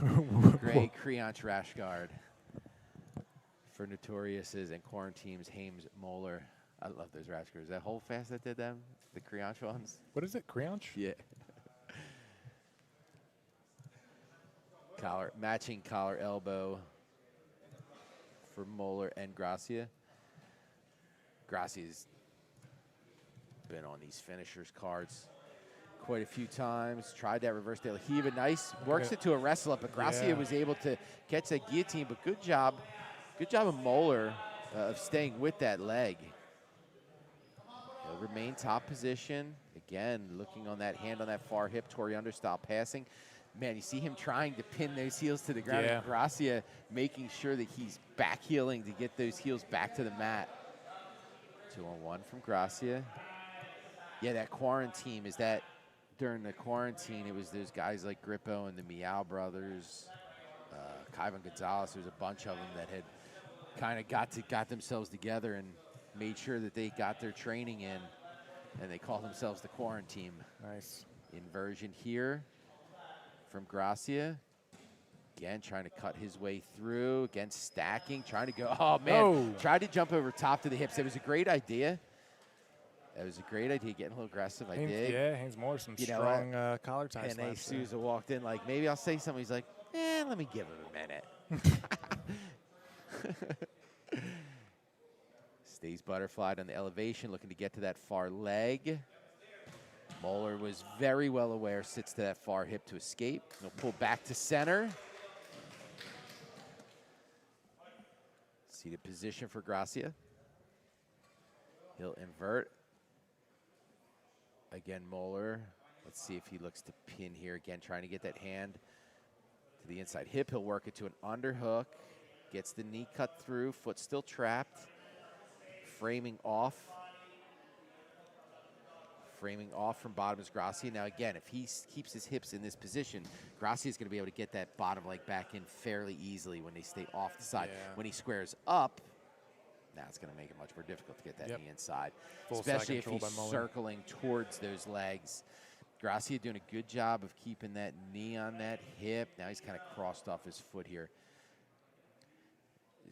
Great Creonch rash guard for Notorious's and Quarantine's Haynes Moller. I love those rash guards. That whole fast that did them, the Creonch ones. What is it, Creonch? Yeah. Collar, matching collar elbow for Moller and Gracia. Gracia's been on these finishers cards quite a few times. Tried that reverse De La Riva. Nice. Works it to a wrestle up, but Gracia was able to catch that guillotine. But good job of Moller of staying with that leg. He'll remain top position. Again, looking on that hand on that far hip, Toriunder style passing. Man, you see him trying to pin those heels to the ground. And Gracia making sure that he's back heeling to get those heels back to the mat. 2-on-1 from Gracia. Yeah, that quarantine, is that during the quarantine, it was those guys like Grippo and the Meow brothers, Kyvan Gonzalez. There's a bunch of them that had kind of got themselves together and made sure that they got their training in, and they call themselves the Quarantine. Nice. Inversion here from Gracia. Again, trying to cut his way through. Again, stacking, trying to go. Oh, man. Tried to jump over top to the hips. It was a great idea. That was a great idea, getting a little aggressive. I did. Yeah, Haynes Moller, some strong collar ties. And Souza walked in like, maybe I'll say something. He's like, let me give him a minute. Stays butterflied on the elevation, looking to get to that far leg. Moller was very well aware, sits to that far hip to escape. He'll pull back to center. Seated position for Gracia. He'll invert. Again, Moller. Let's see if he looks to pin here. Again, trying to get that hand to the inside hip. He'll work it to an underhook. Gets the knee cut through. Foot still trapped. Framing off. Framing off from bottom is Gracia. Now, again, if he keeps his hips in this position, Gracia is going to be able to get that bottom leg back in fairly easily when they stay off the side. Yeah. When he squares up, now it's going to make it much more difficult to get that knee inside, especially if he's circling towards those legs. Gracia doing a good job of keeping that knee on that hip. Now he's kind of crossed off his foot here.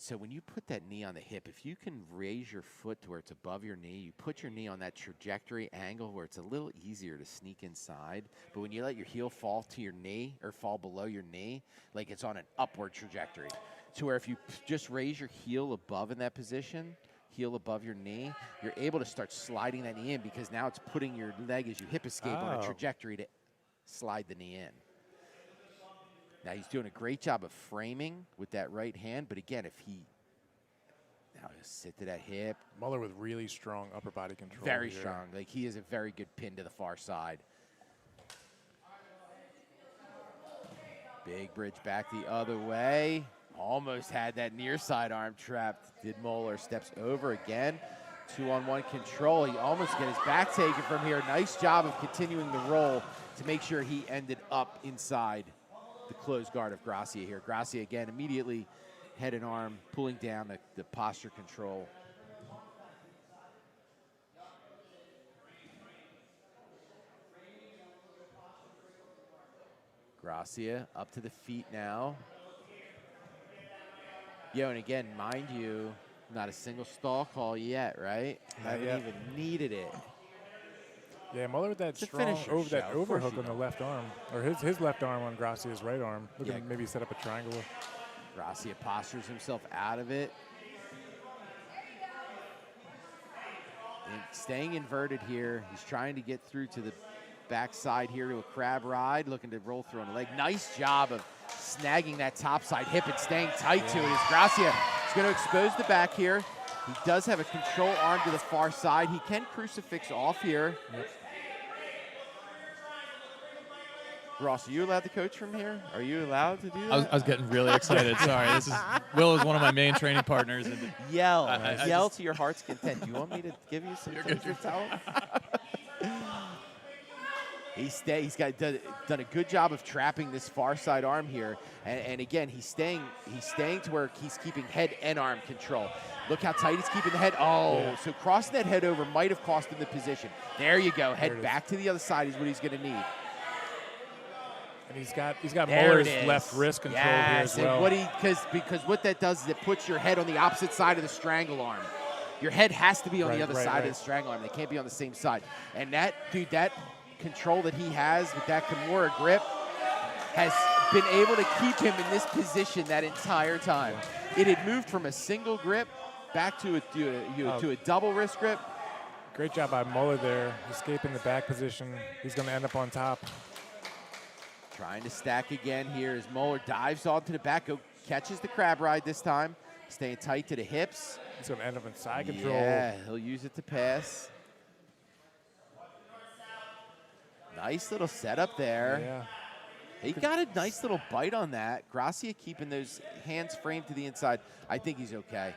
So when you put that knee on the hip, if you can raise your foot to where it's above your knee, you put your knee on that trajectory angle where it's a little easier to sneak inside. But when you let your heel fall to your knee or fall below your knee, like it's on an upward trajectory. To where if you just raise your heel above in that position, heel above your knee, you're able to start sliding that knee in because now it's putting your leg as you hip escape on a trajectory to slide the knee in. Now he's doing a great job of framing with that right hand, but again, if he now he'll sit to that hip. Moller with really strong upper body control. Very strong. Like he is a very good pin to the far side. Big bridge back the other way. Almost had that near side arm trapped. Did Moller. Steps over again. 2-on-1 control. He almost got his back taken from here. Nice job of continuing the roll to make sure he ended up inside the closed guard of Gracia here. Gracia again immediately head and arm pulling down the posture control. Gracia up to the feet now. Yo, and again, mind you, not a single stall call yet, right? Haven't even needed it. Yeah, Moller with that strong overhook on the left arm, or his left arm on Gracia's right arm. Looking to maybe set up a triangle. Gracia postures himself out of it. And staying inverted here. He's trying to get through to the backside here to a crab ride, looking to roll through on the leg. Nice job of snagging that top side hip and staying tight to it as Gracia is going to expose the back here. He does have a control arm to the far side. He can crucifix off here. Ross, are you allowed to coach from here? Are you allowed to do that? I was getting really excited. Sorry. Will is one of my main training partners. And yell. Yell to your heart's content. Do you want me to give you some things to tell him? He's done a good job of trapping this far side arm here. And again, he's staying to where he's keeping head and arm control. Look how tight he's keeping the head. So crossing that head over might have cost him the position. There you go. Head back to the other side is what he's going to need. And he's got Moller's left wrist control here as well. Because what that does is it puts your head on the opposite side of the strangle arm. Your head has to be on the other side of the strangle arm. They can't be on the same side. And that control that he has with that Kimura grip has been able to keep him in this position that entire time. It had moved from a single grip back to a double wrist grip. Great job by Moller there, escaping the back position. He's going to end up on top. Trying to stack again here as Moller dives onto the back, catches the crab ride this time, staying tight to the hips. He's going to end up in side control. Yeah, he'll use it to pass. Nice little setup there. Yeah. He got a nice little bite on that. Gracia keeping those hands framed to the inside. I think he's okay.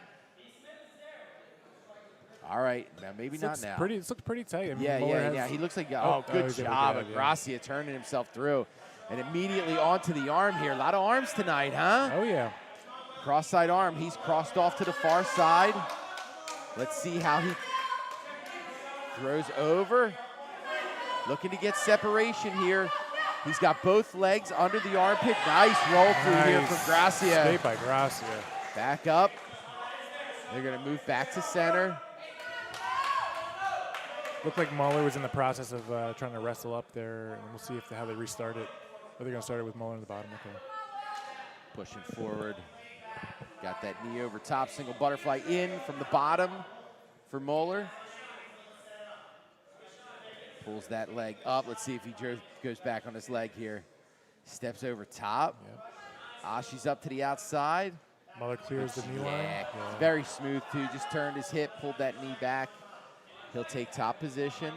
All right, now maybe not now. It looks pretty tight. I mean, yeah. He looks like, good job of Gracia turning himself through. And immediately onto the arm here. A lot of arms tonight, huh? Oh, yeah. Cross-side arm. He's crossed off to the far side. Let's see how he throws over. Looking to get separation here. He's got both legs under the armpit. Nice roll through here from Gracia. Escape by Gracia. Back up. They're going to move back to center. Looked like Moller was in the process of trying to wrestle up there, and we'll see how they restart it. Or they're going to start it with Moller in the bottom. Okay. Pushing forward. Got that knee over top. Single butterfly in from the bottom for Moller. Pulls that leg up. Let's see if he goes back on his leg here. Steps over top. Yep. Ashi's up to the outside. Moller clears the knee line. Yeah, very smooth too. Just turned his hip, pulled that knee back. He'll take top position.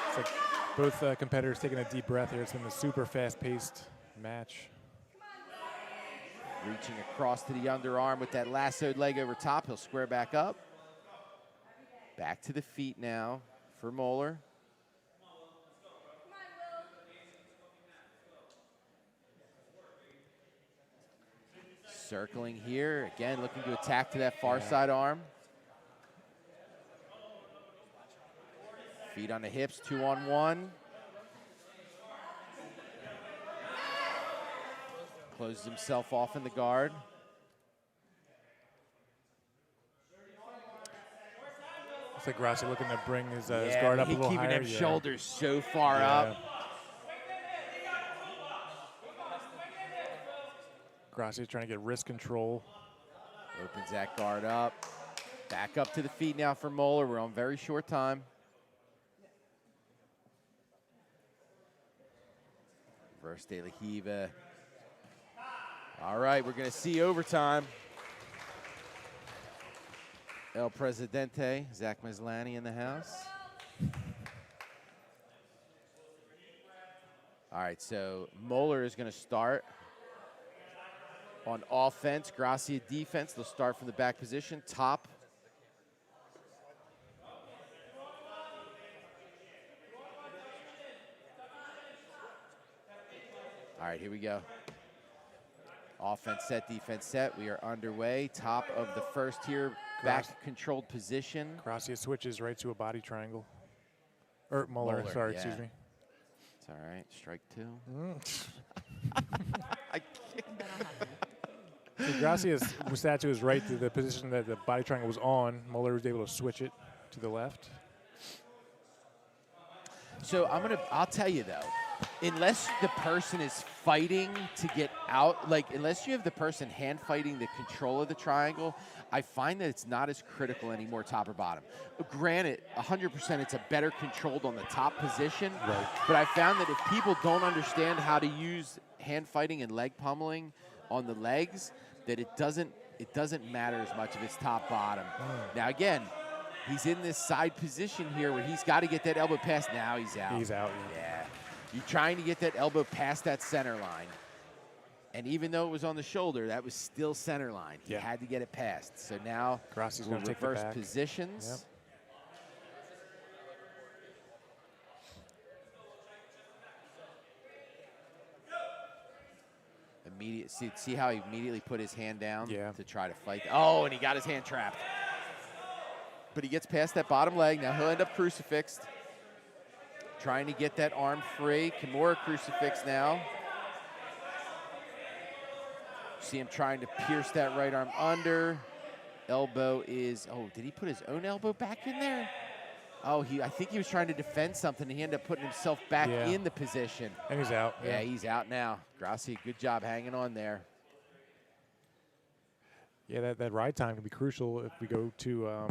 It's like both competitors taking a deep breath here. It's been a super fast-paced match. Reaching across to the underarm with that lassoed leg over top. He'll square back up. Back to the feet now for Moller. Circling here. Again, looking to attack to that far side arm. Feet on the hips, 2-on-1. Closes himself off in the guard. Looks like Gracia looking to bring his guard up a little higher. Keeping them shoulders so far up. Gracia trying to get wrist control. Opens that guard up. Back up to the feet now for Moller. We're on very short time. Reverse de la Hiva. All right, we're going to see overtime. El Presidente, Zach Maslany in the house. All right, so Moller is going to start on offense. Gracia defense. They'll start from the back position, top. All right, here we go. Offense set, defense set. We are underway. Top of the first here, back controlled position. Gracia switches right to a body triangle. Or Moller, sorry, excuse me. It's all right. Strike two. I can't. So Gracia's statue is right to the position that the body triangle was on. Moller was able to switch it to the left. So I'll tell you though, unless the person is fighting to get out, like unless you have the person hand fighting the control of the triangle, I find that it's not as critical anymore, top or bottom. Granted, 100% it's a better controlled on the top position, right. But I found that if people don't understand how to use hand fighting and leg pummeling on the legs, that it doesn't matter as much if it's top bottom. Now again, he's in this side position here where he's got to get that elbow past. Now he's out. He's out. Yeah. You're trying to get that elbow past that center line. And even though it was on the shoulder, that was still center line. He had to get it past. So now Gracia's we'll going to take the reverse back. positions. Yep. See how he immediately put his hand down to try to fight. Oh, and he got his hand trapped. But he gets past that bottom leg. Now he'll end up crucifixed. trying to get that arm free. Kimura crucifix now. See him trying to pierce that right arm under. Elbow is, oh, did he put his own elbow back in there? Oh, I think he was trying to defend something, and he ended up putting himself back in the position. And he's out. Yeah, he's out now. Gracia, good job hanging on there. Yeah, that ride time can be crucial if we go to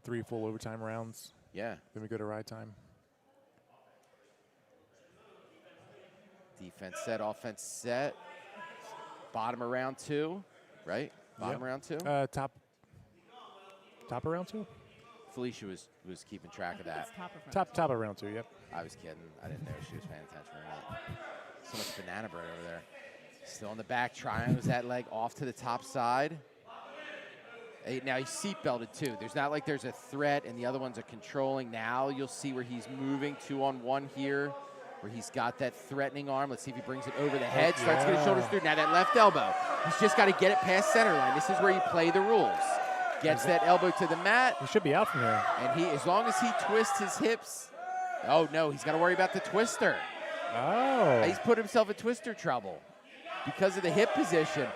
3 full overtime rounds. Yeah. Then we go to ride time. Defense set, offense set. Bottom of round 2, right? Bottom of round 2? Top of round 2? Felicia was keeping track of that. Top of round 2, yep. I was kidding. I didn't know she was paying attention or not. So much banana bread over there. Still in the back, triangles that leg off to the top side. Now he's seat belted too. There's not like there's a threat and the other ones are controlling. Now you'll see where he's moving 2-on-1 here, where he's got that threatening arm. Let's see if he brings it over the head, starts getting shoulders through. Now that left elbow. He's just got to get it past center line. This is where you play the rules. Gets that elbow to the mat. He should be out from there. And as long as he twists his hips. Oh no, he's got to worry about the twister. Oh. He's put himself in twister trouble because of the hip position.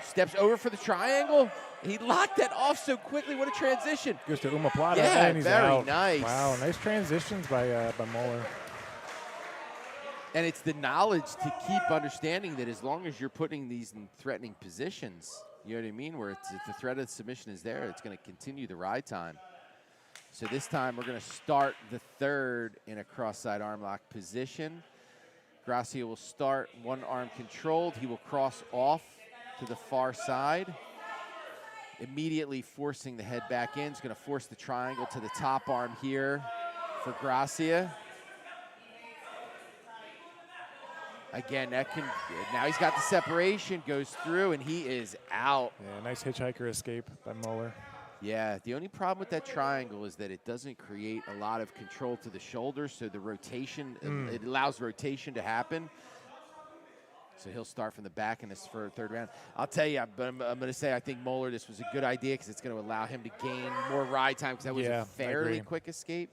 Steps over for the triangle. He locked that off so quickly. What a transition. Goes to Umaplata, yeah, and he's very out. Nice. Wow, nice transitions by Moller. And it's the knowledge to keep understanding that as long as you're putting these in threatening positions, you know what I mean, where if the threat of submission is there, it's going to continue the ride time. So this time we're going to start the third in a cross-side arm lock position. Gracia will start one arm controlled. He will cross off to the far side, immediately forcing the head back in. He's going to force the triangle to the top arm here for Gracia. Again, now he's got the separation, goes through, and he is out. Yeah, nice hitchhiker escape by Moller. Yeah, the only problem with that triangle is that it doesn't create a lot of control to the shoulder, so the rotation, it allows rotation to happen. So he'll start from the back in this third round. I'll tell you, I'm going to say I think Moller, this was a good idea because it's going to allow him to gain more ride time because that was a fairly quick escape.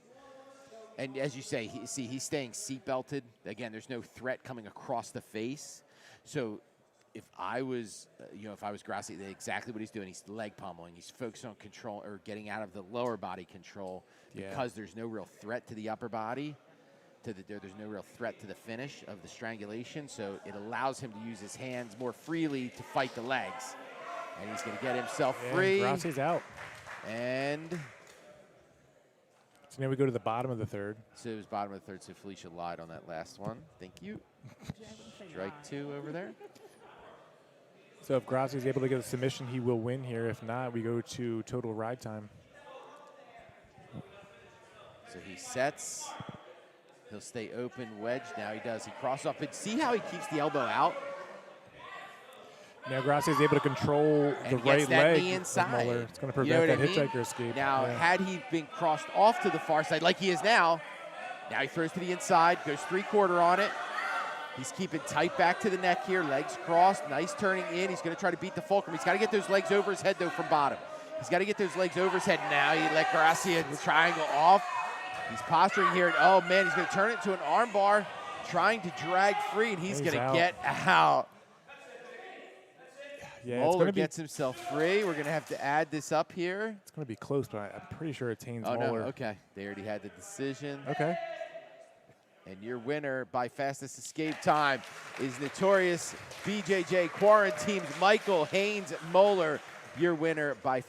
And as you say, he's staying seat belted. Again, there's no threat coming across the face. So if I was, if I was Gracia, exactly what he's doing. He's leg pummeling. He's focused on control or getting out of the lower body control because there's no real threat to the upper body. There's no real threat to the finish of the strangulation, so it allows him to use his hands more freely to fight the legs. And he's going to get himself free. Gracia's out. And so now we go to the bottom of the third. So it was bottom of the third, so Felicia lied on that last one. Thank you. Strike 2 over there. So if Gracia's able to get a submission, he will win here. If not, we go to total ride time. So he sets. He'll stay open, wedge. Now he does. He crosses off. But see how he keeps the elbow out? Now Gracia's able to control the right leg. Knee inside. Moller. It's going to prevent that hitchhiker escape. Now, had he been crossed off to the far side like he is now he throws to the inside, goes 3/4 on it. He's keeping tight back to the neck here, legs crossed, nice turning in. He's going to try to beat the fulcrum. He's got to get those legs over his head, though, from bottom. He's got to get those legs over his head. Now he let Gracia the triangle off. He's posturing here. And, oh, man, he's going to turn it into an arm bar, trying to drag free, and he's going to get out. Yeah, Moller gets himself free. We're going to have to add this up here. It's going to be close, but I'm pretty sure it's Haynes Moller. Moller. No, okay. They already had the decision. Okay. And your winner by fastest escape time is notorious BJJ Quarantines Michael Haynes Moller. Your winner by